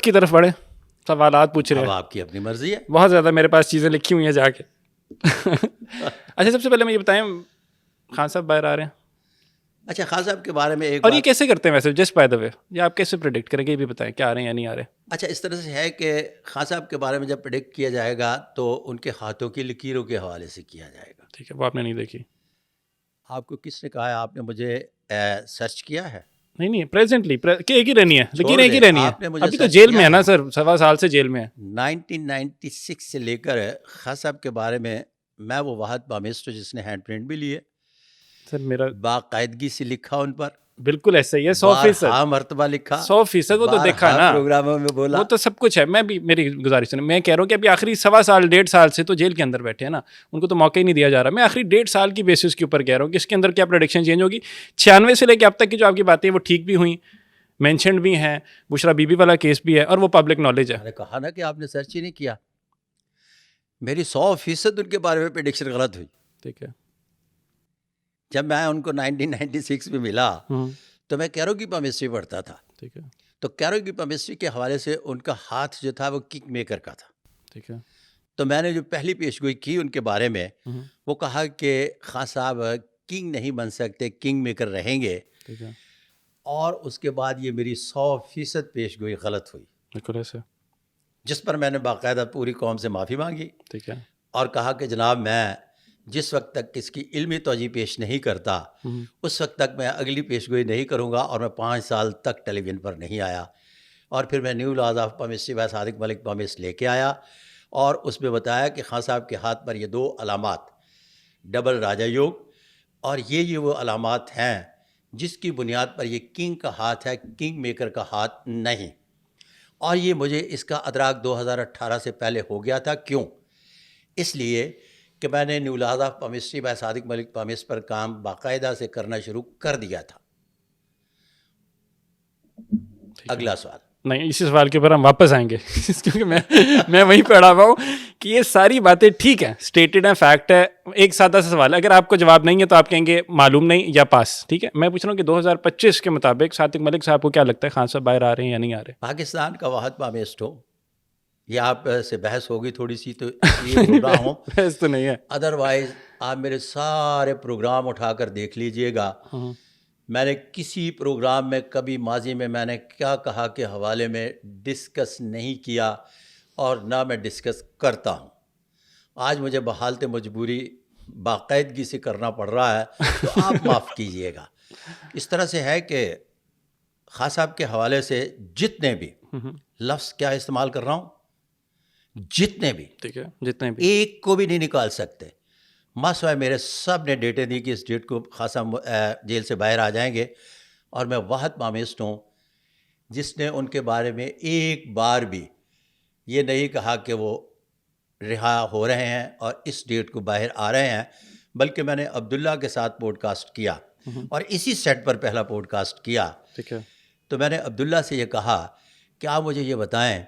کی طرف بڑھے, سوالات پوچھ رہے ہیں. اب آپ کی اپنی مرضی ہے. بہت زیادہ میرے پاس چیزیں لکھی ہوئی ہیں جا کے. اچھا سب سے پہلے میں یہ بتائیں, خان صاحب باہر آ رہے ہیں. اچھا خان صاحب کے بارے میں ایک اور یہ کیسے کرتے ہیں ویسے, جسٹ بائی دا وے, یا آپ کیسے پریڈکٹ کریں گے, یہ بھی بتائیں کیا آ رہے ہیں یا نہیں آ رہے. اچھا اس طرح سے ہے کہ خان صاحب کے بارے میں جب پریڈکٹ کیا جائے گا تو ان کے ہاتھوں کی لکیروں کے حوالے سے کیا جائے گا. ٹھیک ہے, وہ آپ نے نہیں دیکھی. آپ کو کس نے کہا ہے, آپ نے مجھے سرچ کیا ہے؟ نہیں پریزنٹلی ایک ہی رہنی ہے, لکیر ایک ہی رہنی ہے. ابھی تو جیل میں ہے نا سر, 7 سال سے جیل میں ہے. 1996 سے لے کر خان صاحب کے بارے میں وہ واحد پامیسٹ جس نے ہینڈ پرنٹ بھی لیے سر, میرا باقاعدگی سے لکھا ان پر, بالکل ایسا ہی ہے, 100%. ہاں مرتبہ لکھا, 100%. وہ تو دیکھا نا پروگراموں میں بولا, وہ تو سب کچھ ہے. میں بھی, میری گزارش سنیں, میں کہہ رہا ہوں کہ ابھی آخری 1.25 سال 1.5 سال سے تو جیل کے اندر بیٹھے ہیں نا, ان کو تو موقع ہی نہیں دیا جا رہا. میں آخری 1.5 سال کی بیسس کے اوپر کہہ رہا ہوں کہ اس کے اندر کیا پریڈکشن چینج ہوگی. 96 سے لے کے اب تک کی جو آپ کی باتیں وہ ٹھیک بھی ہوئیں, مینشنڈ بھی ہیں, بشرا بی بی والا کیس بھی ہے, اور وہ پبلک نالج ہے. میں نے کہا نا کہ آپ نے سرچ ہی نہیں کیا. میری 100% ان کے بارے میں پریڈکشن غلط ہوئی. ٹھیک ہے, جب میں ان کو 1996 میں ملا تو میں کیرو کی پامسٹری پڑھتا تھا. ٹھیک ہے, تو کیرو کی پامسٹری کے حوالے سے ان کا ہاتھ جو تھا وہ کنگ میکر کا تھا. ٹھیک ہے. تو میں نے جو پہلی پیش گوئی کی ان کے بارے میں, وہ کہا کہ خان صاحب کنگ نہیں بن سکتے, کنگ میکر رہیں گے. ٹھیک ہے, اور اس کے بعد یہ میری 100% پیش گوئی غلط ہوئی, بالکل ایسے. جس پر میں نے باقاعدہ پوری قوم سے معافی مانگی ٹھیک ہے, اور کہا کہ جناب میں جس وقت تک اس کی علمی توجہ پیش نہیں کرتا اس وقت تک میں اگلی پیش گوئی نہیں کروں گا. اور میں 5 سال تک ٹیلی ویژن پر نہیں آیا, اور پھر میں new laws of palmistry by Sadiq Malik palmist لے کے آیا, اور اس میں بتایا کہ خان صاحب کے ہاتھ پر یہ 2 علامات, ڈبل راجا یوگ, اور یہ وہ علامات ہیں جس کی بنیاد پر یہ کنگ کا ہاتھ ہے, کنگ میکر کا ہاتھ نہیں. اور یہ مجھے اس کا ادراک 2018 سے پہلے ہو گیا تھا. کیوں؟ اس لیے کہ میں نے new laws of palmistry by Sadiq Malik palmist پر کام باقاعدہ سے کرنا شروع کر دیا تھا. اگلا سوال. نہیں, اسی سوال کے اوپر ہم واپس آئیں گے کیونکہ میں وہیں پہ اڑا ہوا ہوں کہ یہ ساری باتیں ٹھیک ہیں, اسٹیٹڈ ہیں, فیکٹ ہے. ایک سادہ سا سوال ہے, اگر آپ کو جواب نہیں ہے تو آپ کہیں گے معلوم نہیں یا پاس. ٹھیک ہے, میں پوچھ رہا ہوں کہ 2025 کے مطابق صادق ملک صاحب کو کیا لگتا ہے, خان صاحب باہر آ رہے ہیں یا نہیں آ رہے؟ پاکستان کا واحد پامسٹ ہو, یہ آپ سے بحث ہوگی تھوڑی سی تو اس لیے بول رہا ہوں, بحث تو نہیں ہے. ادروائز آپ میرے سارے پروگرام اٹھا کر دیکھ لیجئے گا. میں نے کسی پروگرام میں کبھی ماضی میں نے کیا کہا کے حوالے میں ڈسکس نہیں کیا, اور نہ میں ڈسکس کرتا ہوں. آج مجھے بحالت مجبوری باقاعدگی سے کرنا پڑ رہا ہے, تو آپ معاف کیجئے گا. اس طرح سے ہے کہ خان صاحب کے حوالے سے جتنے بھی لفظ کیا استعمال کر رہا ہوں, جتنے بھی, ٹھیک ہے, جتنے بھی, ایک کو بھی نہیں نکال سکتے. مسئلہ میرے سب نے ڈیٹے دی کہ اس ڈیٹ کو خان صاحب جیل سے باہر آ جائیں گے, اور میں واحد پامسٹ ہوں جس نے ان کے بارے میں ایک بار بھی یہ نہیں کہا کہ وہ رہا ہو رہے ہیں اور اس ڈیٹ کو باہر آ رہے ہیں. بلکہ میں نے عبداللہ کے ساتھ پوڈ کاسٹ کیا, اور اسی سیٹ پر پہلا پوڈ کاسٹ کیا. ٹھیک ہے, تو میں نے عبداللہ سے یہ کہا کہ آپ مجھے یہ بتائیں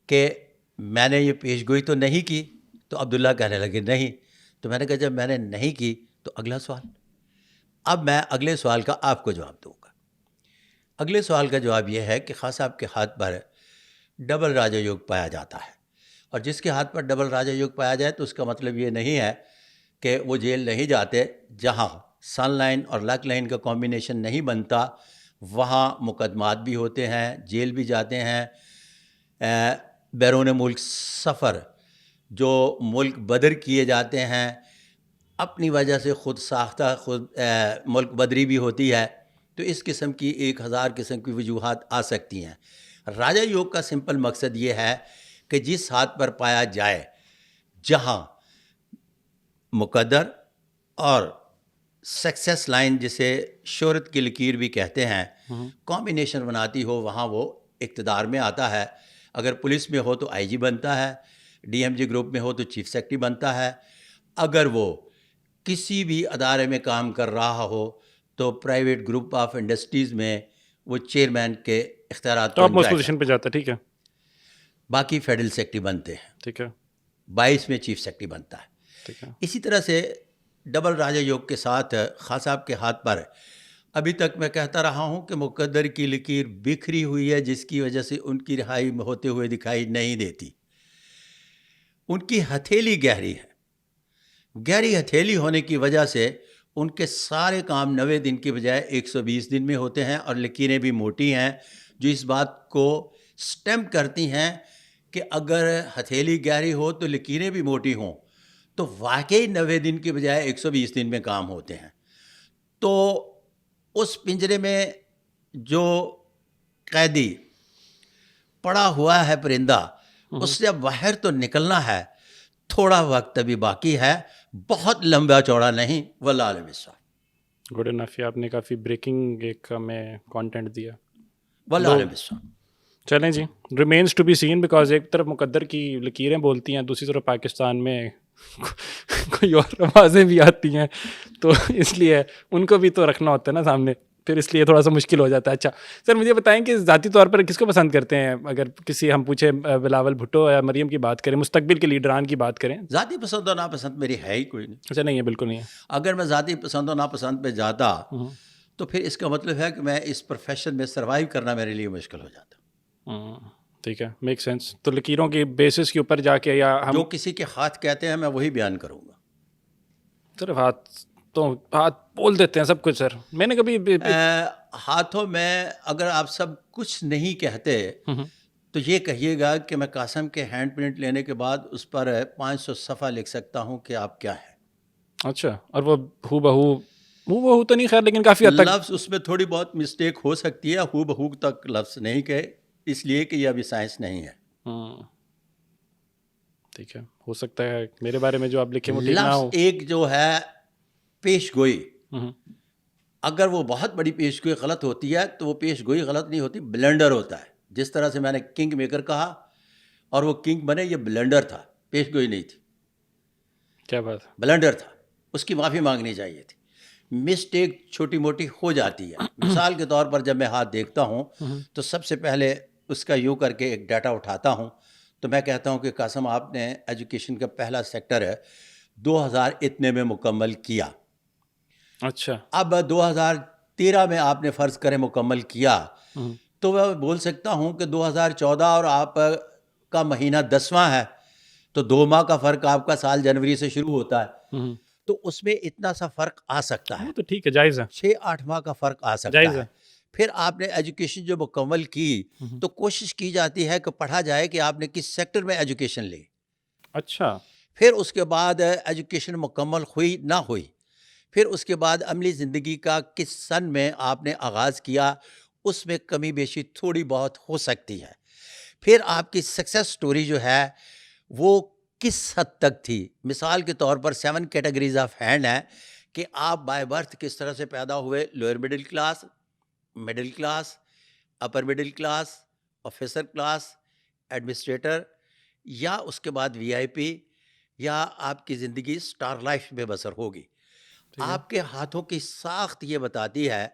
کہ میں نے یہ پیش گوئی تو نہیں کی. تو عبداللہ کہنے لگے نہیں. تو میں نے کہا جب میں نے نہیں کی تو اگلا سوال. اب میں اگلے سوال کا آپ کو جواب دوں گا. اگلے سوال کا جواب یہ ہے کہ خان صاحب کے ہاتھ پر ڈبل راجا یوگ پایا جاتا ہے, اور جس کے ہاتھ پر ڈبل راجا یوگ پایا جائے تو اس کا مطلب یہ نہیں ہے کہ وہ جیل نہیں جاتے. جہاں سن لائن اور لک لائن کا کمبینیشن نہیں بنتا وہاں مقدمات بھی ہوتے ہیں, جیل بھی جاتے ہیں. بیرون ملک سفر جو ملک بدر کیے جاتے ہیں اپنی وجہ سے خود ساختہ ملک بدری بھی ہوتی ہے. تو اس قسم کی 1000 قسم کی وجوہات آ سکتی ہیں. راجا یوگ کا سمپل مقصد یہ ہے کہ جس ہاتھ پر پایا جائے جہاں مقدر اور سکسیس لائن جسے شہرت کی لکیر بھی کہتے ہیں کمبینیشن بناتی ہو وہاں وہ اقتدار میں آتا ہے. اگر پولیس میں ہو تو آئی جی بنتا ہے, ڈی ایم جی گروپ میں ہو تو چیف سیکرٹری بنتا ہے, اگر وہ کسی بھی ادارے میں کام کر رہا ہو تو پرائیویٹ گروپ آف انڈسٹریز میں وہ چیئرمین کے اختیارات ٹاپ موسٹ پوزیشن پہ جاتا ہے. ٹھیک ہے, باقی فیڈرل سیکرٹری بنتے ہیں. ٹھیک ہے, 22 میں چیف سیکرٹری بنتا ہے. ٹھیک ہے, اسی طرح سے ڈبل راجا یوگ کے ساتھ خان صاحب کے ہاتھ پر ابھی تک میں کہتا رہا ہوں کہ مقدر کی لکیر بکھری ہوئی ہے، جس کی وجہ سے ان کی رہائی ہوتے ہوئے دکھائی نہیں دیتی۔ ان کی ہتھیلی گہری ہے، گہری ہتھیلی ہونے کی وجہ سے ان کے سارے کام 90 دن کی بجائے 120 دن میں ہوتے ہیں، اور لکیریں بھی موٹی ہیں جو اس بات کو سٹیمپ کرتی ہیں کہ اگر ہتھیلی گہری ہو تو لکیریں بھی موٹی ہوں، تو واقعی 90 دن کی بجائے 120 دن میں کام ہوتے ہیں۔ تو اس پنجرے میں جو قیدی پڑا ہوا ہے پرندہ، اس سے اب باہر تو نکلنا ہے، تھوڑا وقت ابھی باقی ہے، بہت لمبا چوڑا نہیں۔ واللہ عالم بالصواب۔ گڈ انف، آپ نے کافی بریکنگ ایک ہمیں کانٹینٹ دیا۔ واللہ عالم بالصواب۔ چلیں جی، remains to be seen, because ایک طرف مقدر کی لکیریں بولتی ہیں، دوسری طرف پاکستان میں کوئی اور آوازیں بھی آتی ہیں، تو اس لیے ان کو بھی تو رکھنا ہوتا ہے نا سامنے، پھر اس لیے تھوڑا سا مشکل ہو جاتا ہے۔ اچھا سر، مجھے بتائیں کہ ذاتی طور پر کس کو پسند کرتے ہیں؟ اگر کسی ہم پوچھیں بلاول بھٹو یا مریم کی بات کریں، مستقبل کے لیڈران کی بات کریں۔ ذاتی پسند و ناپسند میری ہے ہی کوئی نہیں۔ اچھا، نہیں ہے، بالکل نہیں ہے۔ اگر میں ذاتی پسند و ناپسند پہ جاتا تو پھر اس کا مطلب ہے کہ میں اس پروفیشن میں سروائیو کرنا میرے لیے مشکل ہو جاتا۔ ٹھیک ہے، میک سینس۔ تو لکیروں کی بیسس کے اوپر جا کے، یا ہم جو کسی کے ہاتھ کہتے ہیں میں وہی بیان کروں گا۔ صرف ہاتھ بول دیتے ہیں سب کچھ سر، میں نے کبھی ہاتھوں میں اگر آپ سب کچھ نہیں کہتے تو یہ کہیے گا کہ میں قاسم کے ہینڈ پرنٹ لینے کے بعد اس پر 500 صفحہ لکھ سکتا ہوں کہ آپ کیا ہیں۔ اچھا، اور وہ ہو بہو تو نہیں، خیر، لیکن کافی حد تک لفظ اس میں تھوڑی بہت مسٹیک ہو سکتی ہے، ہو بہو تک لفظ نہیں کہے، اس لیے کہ یہ ابھی سائنس نہیں ہے۔ ٹھیک ہے، ہو سکتا ہے میرے بارے میں جو آپ لکھیں وہ ٹھیک نہ لفظ ہو۔ ایک جو ہے پیش گوئی، اگر وہ بہت بڑی پیش گوئی غلط ہوتی ہے تو وہ پیش گوئی غلط نہیں ہوتی، بلنڈر ہوتا ہے۔ جس طرح سے میں نے کنگ میکر کہا اور وہ کنگ بنے، یہ بلنڈر تھا، پیش گوئی نہیں تھی۔ کیا بات؟ بلنڈر تھا، اس کی معافی مانگنی چاہیے تھی۔ مسٹیک چھوٹی موٹی ہو جاتی ہے۔ مثال کے طور پر جب میں ہاتھ دیکھتا ہوں تو سب سے پہلے اس کا یوں کر کے ایک ڈیٹا اٹھاتا ہوں، تو میں کہتا ہوں کہ قاسم آپ نے ایجوکیشن کا پہلا سیکٹر ہے 2000 اتنے میں مکمل کیا۔ اچھا، اب 2013 میں آپ نے فرض کرے مکمل کیا، تو میں بول سکتا ہوں کہ 2014 اور آپ کا مہینہ 10واں ہے، تو 2 ماہ کا فرق آپ کا سال جنوری سے شروع ہوتا ہے، تو اس میں اتنا سا فرق آ سکتا ہے۔ وہ تو ٹھیک ہے، جائز ہے، 6-8 ماہ کا فرق آ سکتا جائز ہے۔ پھر آپ نے ایجوکیشن جو مکمل کی تو کوشش کی جاتی ہے کہ پڑھا جائے کہ آپ نے کس سیکٹر میں ایجوکیشن لی۔ اچھا، پھر اس کے بعد ایجوکیشن مکمل ہوئی نہ ہوئی، پھر اس کے بعد عملی زندگی کا کس سن میں آپ نے آغاز کیا، اس میں کمی بیشی تھوڑی بہت ہو سکتی ہے۔ پھر آپ کی سکسیس سٹوری جو ہے وہ کس حد تک تھی۔ مثال کے طور پر 7 کیٹیگریز آف ہینڈ ہیں کہ آپ بائی برتھ کس طرح سے پیدا ہوئے، lower middle class, middle class, upper middle class, officer class, administrator, یا اس کے بعد VIP، یا آپ کی زندگی سٹار لائف میں بسر ہوگی۔ آپ کے ہاتھوں کی ساخت یہ بتاتی ہے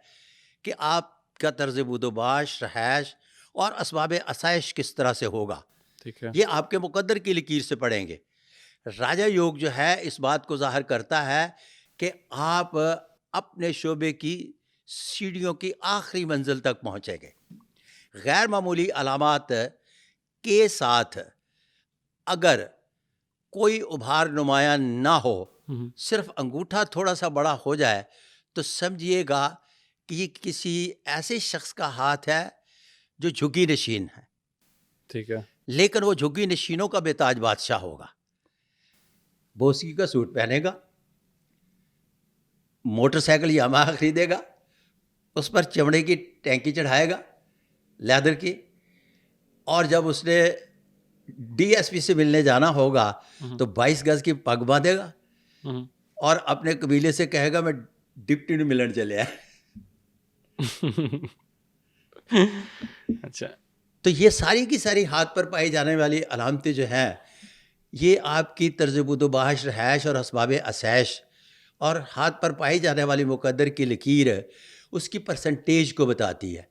کہ آپ کا طرز بود و باش، رہائش اور اسباب آسائش کس طرح سے ہوگا۔ ٹھیک ہے، یہ آپ کے مقدر کی لکیر سے پڑھیں گے۔ راجا یوگ جو ہے اس بات کو ظاہر کرتا ہے کہ آپ اپنے شعبے کی سیڑھیوں کی آخری منزل تک پہنچے گے۔ غیر معمولی علامات کے ساتھ اگر کوئی ابھار نمایاں نہ ہو، صرف انگوٹھا تھوڑا سا بڑا ہو جائے، تو سمجھیے گا کہ یہ کسی ایسے شخص کا ہاتھ ہے جو جھگی نشین ہے، ٹھیک ہے، لیکن وہ جھگی نشینوں کا بے تاج بادشاہ ہوگا۔ بوسکی کا سوٹ پہنے گا، موٹر سائیکل یاماہا خریدے گا، اس پر چمڑے کی ٹینکی چڑھائے گا لیدر کی، اور جب اس نے DSP سے ملنے جانا ہوگا تو 22 گز کی پگ باندھے گا اور اپنے قبیلے سے کہے گا میں ڈپٹی نے ملن چلے آئے۔ اچھا، تو یہ ساری کی ساری ہاتھ پر پائی جانے والی علامتیں جو ہیں، یہ آپ کی طرز بود و باش، رہائش اور اسباب آسائش اور ہاتھ پر پائی جانے والی مقدر کی لکیر اس کی پرسنٹیج کو بتاتی ہے۔